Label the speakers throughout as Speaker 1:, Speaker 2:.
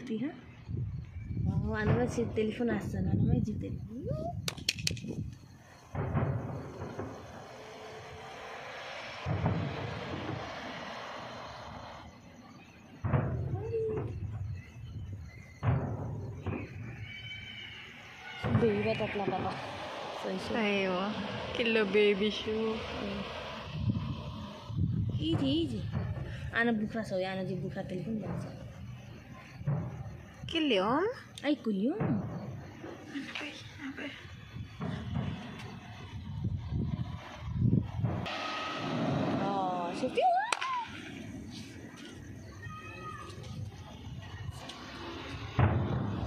Speaker 1: 50 ha? Oh, ano ba si telepon asa na naman si telepon. Baby tatla pa.
Speaker 2: Ayo, kilo baby shoe.
Speaker 1: Easy. Ana buka so ya ana ji buka telepon bansa.
Speaker 2: Kiliom?
Speaker 1: Ay kulyum. Oh, Siti.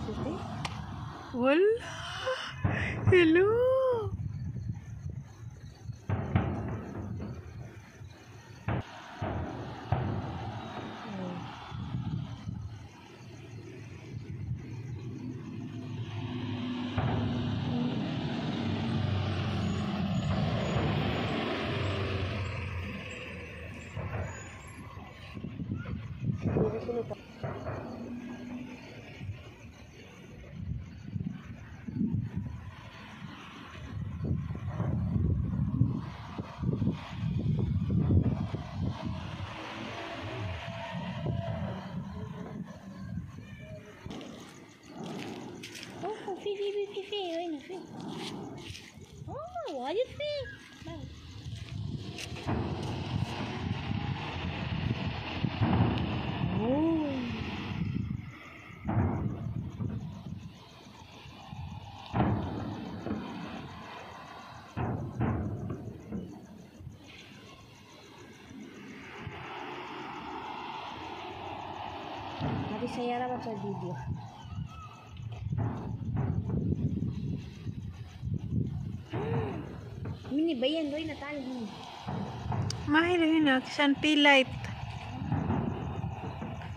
Speaker 1: Siti.
Speaker 2: Wala. Hello.
Speaker 1: Fi. Oi, na fi. Oh, olha fi. Oh. Nanti saya baca video. Mini bayan doy na tayo ni.
Speaker 2: Mahal hinag pilait.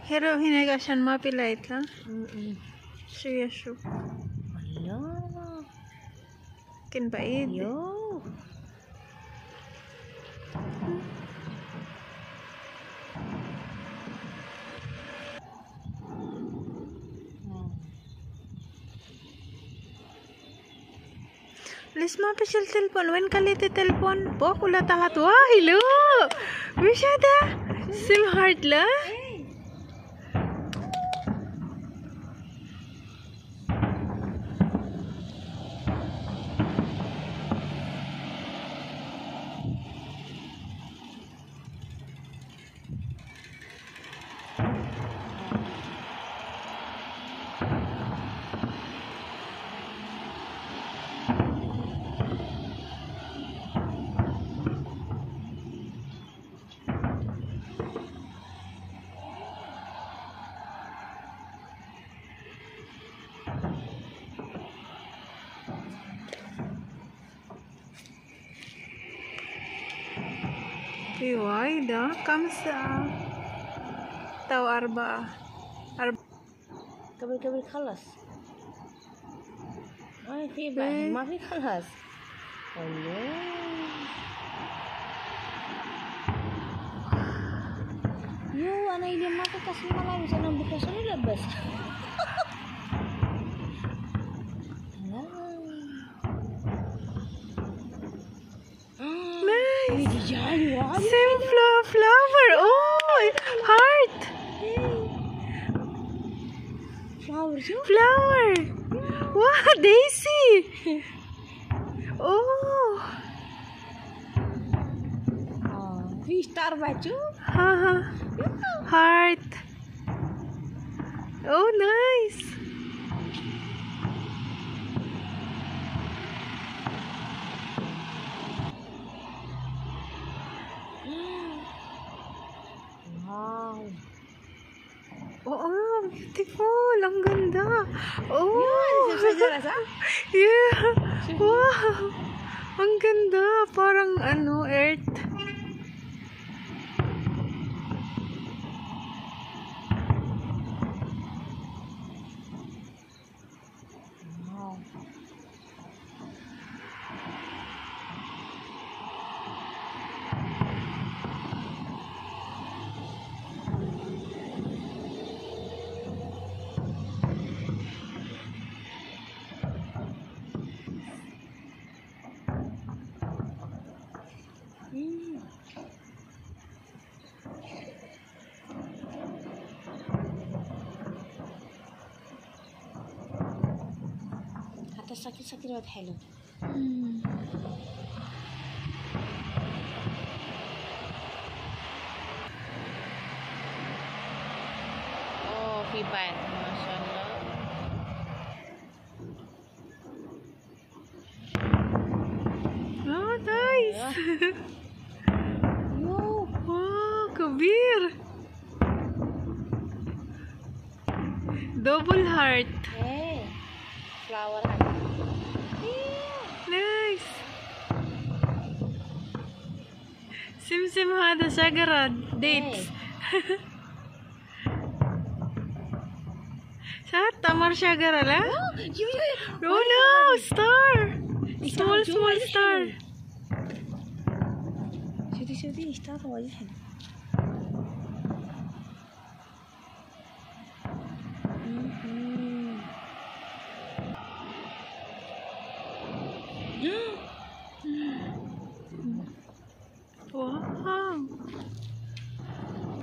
Speaker 2: Hero hinag mapilait ha. Suya shu.
Speaker 1: Hello.
Speaker 2: Kin baid.
Speaker 1: Yo.
Speaker 2: Lis mapisil telepon. Wen kalite telepon. Po kula tahat. Wah, hello. Wishada. Sim heart la. Waida, kamsa. Tahu arba.
Speaker 1: Kabel khalas. Ay, fi ba? Mafi khalas. Hello. Yo, anay dia mati kasih malam sana buka sana labas.
Speaker 2: Same flower. Oh, heart. Flower. Wow, Daisy. Oh.
Speaker 1: Star baju.
Speaker 2: Heart. Oh, nice.
Speaker 1: Wow.
Speaker 2: Oh, beautiful. Ang ganda. Oh.
Speaker 1: Yeah.
Speaker 2: Wow. Ang ganda. Parang ano, earth.
Speaker 1: Wow. आता sakit-sakit banget hello.
Speaker 2: Oh, Pipan. Masyaallah. Oh, nice.
Speaker 1: Yo,
Speaker 2: Wow, kabir. Double heart.
Speaker 1: flower.
Speaker 2: Nice. Simsim hada shagarad. Dates. Saat tamar shagarala? Oh no, star. Small star.
Speaker 1: شوفي اشتغل وايد حلو.
Speaker 2: Wow.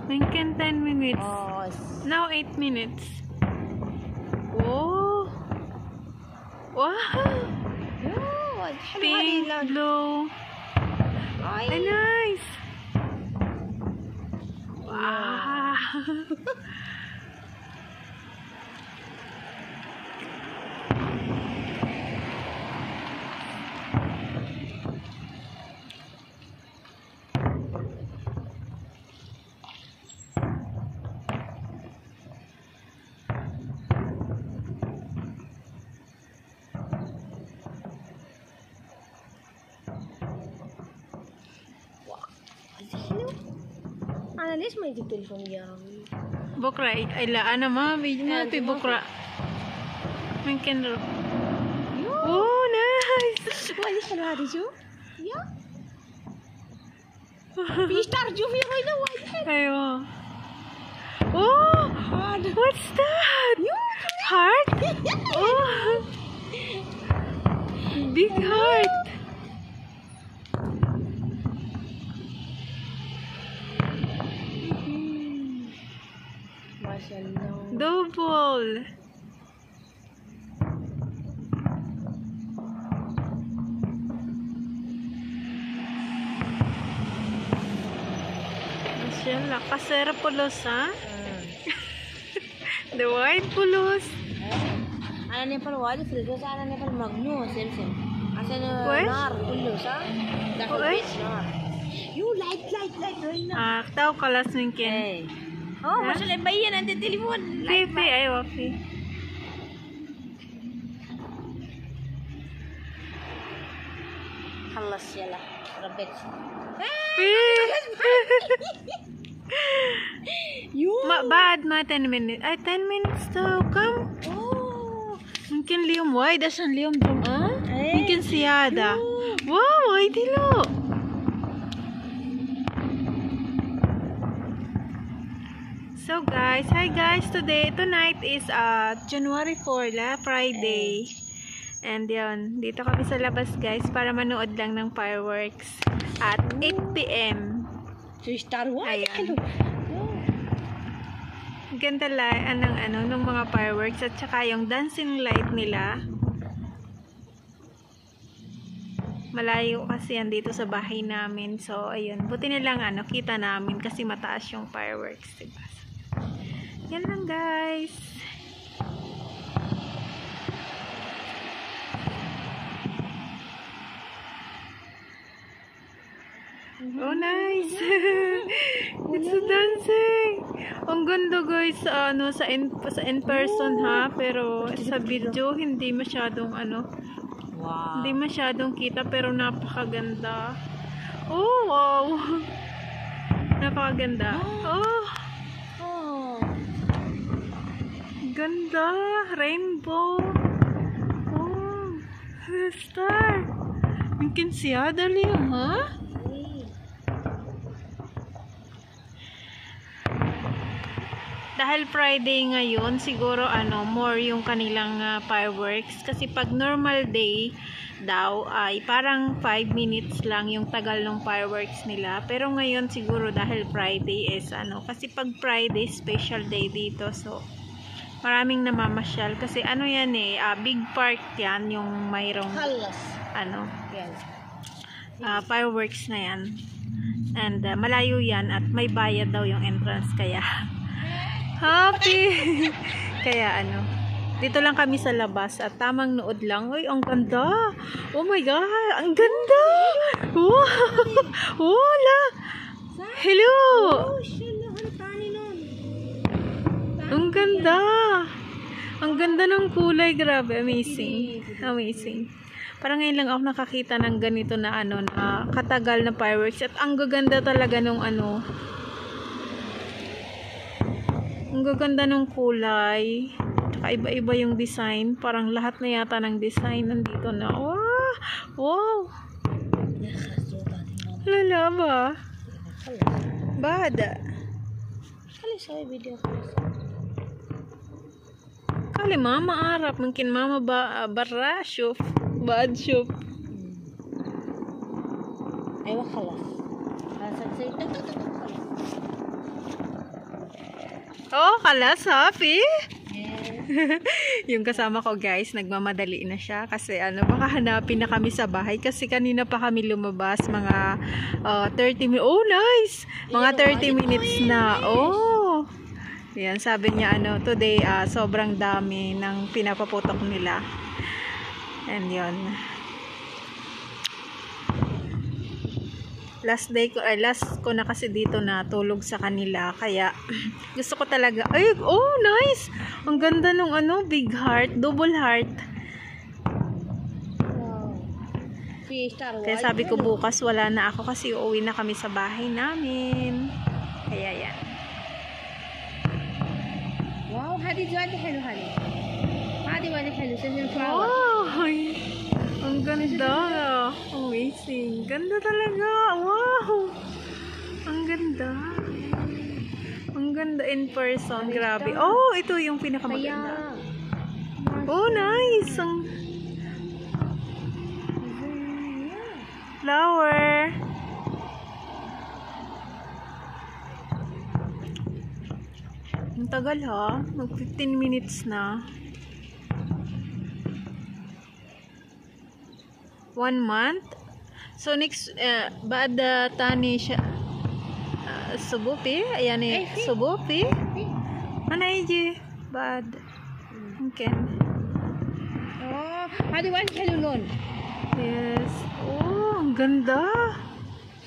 Speaker 2: Mungkin 10 minutes. Now 8 minutes. Oh. Wow. Pink, blue. Nice. Wow.
Speaker 1: أنا ليش ما يجيب تليفون يا ربي؟
Speaker 2: بكرة لا أنا ما في بكرة ممكن نروح. أوه نايس.
Speaker 1: وايد حلو هذه شوف يا في ستار شوفي هنا وايد حلو.
Speaker 2: أيوة. أوه what's that? Heart? Oh big heart.
Speaker 1: ما شاء الله.
Speaker 2: Double. Mashallah, kasera pulos ha? The white pulos.
Speaker 1: أنا نيبال وايد فريدوس أنا نيبال مجنون سمسم عشان
Speaker 2: كويس؟
Speaker 1: نار كله صح؟ داخل
Speaker 2: كويس؟
Speaker 1: البيت نار. يو لايت هنا.
Speaker 2: Tahu kelas mungkin.
Speaker 1: ما شاء الله مبين عند التليفون.
Speaker 2: في أيوة في.
Speaker 1: خلص يلا ربيت. يو
Speaker 2: بعد ما 10 minutes 10 minutes daw كم ممكن اليوم وايد عشان اليوم جمعة ممكن زيادة. واو وايد حلو. So guys, hi guys, tonight is January 4 la, Friday. And yun, dito kami sa labas guys para manood lang ng fireworks at 8 PM.
Speaker 1: Star Wars.
Speaker 2: Ayan. Ganda ng mga fireworks at saka yung dancing light nila. Malayo kasi yan dito sa bahay namin. So, ayun. Buti nilang kita namin kasi mataas yung fireworks, diba? Yan lang, guys. Oh, nice. It's a dancing. Ang ganda, guys, sa in person, ha? Pero sa video, hindi masyadong
Speaker 1: Wow.
Speaker 2: hindi masyadong kita pero napakaganda. Oh, wow. Napakaganda. Oh, ganda. Rainbow. Oh, star. Mungkin siya dali, ha? Dahil Friday ngayon, siguro more yung kanilang fireworks. Kasi pag normal day daw ay parang 5 minutes lang yung tagal ng fireworks nila. Pero ngayon siguro dahil Friday is kasi pag Friday special day dito. So Maraming namamasyal kasi ano yan eh, big park yan yung mayroong
Speaker 1: خلص
Speaker 2: ano,
Speaker 1: يلا
Speaker 2: fireworks na yan. And malayo yan at may bayad daw yung entrance kaya happy. Kaya ano, dito lang kami sa labas at tamang nood lang. Uy, ang ganda. Oh my god, ang ganda. Wow. Wala. Hello. Ang ganda. Ang ganda ng kulay, grabe, amazing. Amazing. Parang ngayon lang ako nakakita ng ganito na ano, na katagal na fireworks at ang gaganda talaga nung ano. Ang gaganda ng kulay. Tsaka iba-iba yung design. Parang lahat na yata ng design nandito na. Wow! Wow! Lala ba? Bada.
Speaker 1: خلي سوي فيديو خلاص
Speaker 2: Kali mama Arab. Mungkin mama barra shuf. Bad shuf.
Speaker 1: ايوه خلاص خلاص
Speaker 2: Oh, kalas, happy? Yung kasama ko guys, nagmamadali na siya kasi ano, baka hanapin na kami sa bahay kasi kanina pa kami lumabas mga 30 minutes. Oh, nice! Mga 30 minutes na. Oh! Yan, sabi niya ano, today sobrang dami ng pinapaputok nila. And yun. Last ko na kasi dito na tulog sa kanila kaya gusto ko talaga. Ay, oh nice, ang ganda nung ano, big heart, double heart. Kaya sabi ko bukas wala na ako kasi uuwi na kami sa bahay namin. Kaya yan.
Speaker 1: واو هذه جواد حلو هذه وادي حلو سجل
Speaker 2: Wow, ang ganda. Amazing. Ganda talaga. Wow. Ang ganda. Ang ganda in person. Grabe. Oh, ito yung pinakamaganda. Oh, nice. Ang flower. Ang tagal ha. Mag 15 minutes na. 1 month. So next بعد تاني صبوبي يعني صبوبي أنا يجي بعد ممكن.
Speaker 1: هذه وايد حلو لون.
Speaker 2: Yes. Oh, ang ganda.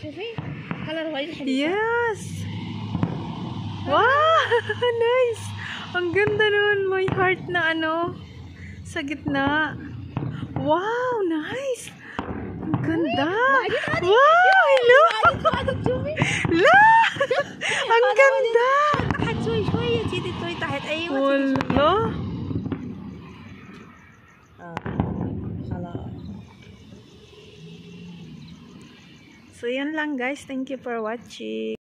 Speaker 1: شوفي كلر وايد حلو.
Speaker 2: Yes. Wow, nice. Ang ganda nun. May heart na ano sa gitna. Wow, nice. Ang ganda. Wow, hello. La. Ang ganda.
Speaker 1: تحت شوي شوية جيتي توي تحت أيوة.
Speaker 2: Wala.
Speaker 1: خلاص.
Speaker 2: So, yan lang guys. Thank you for watching.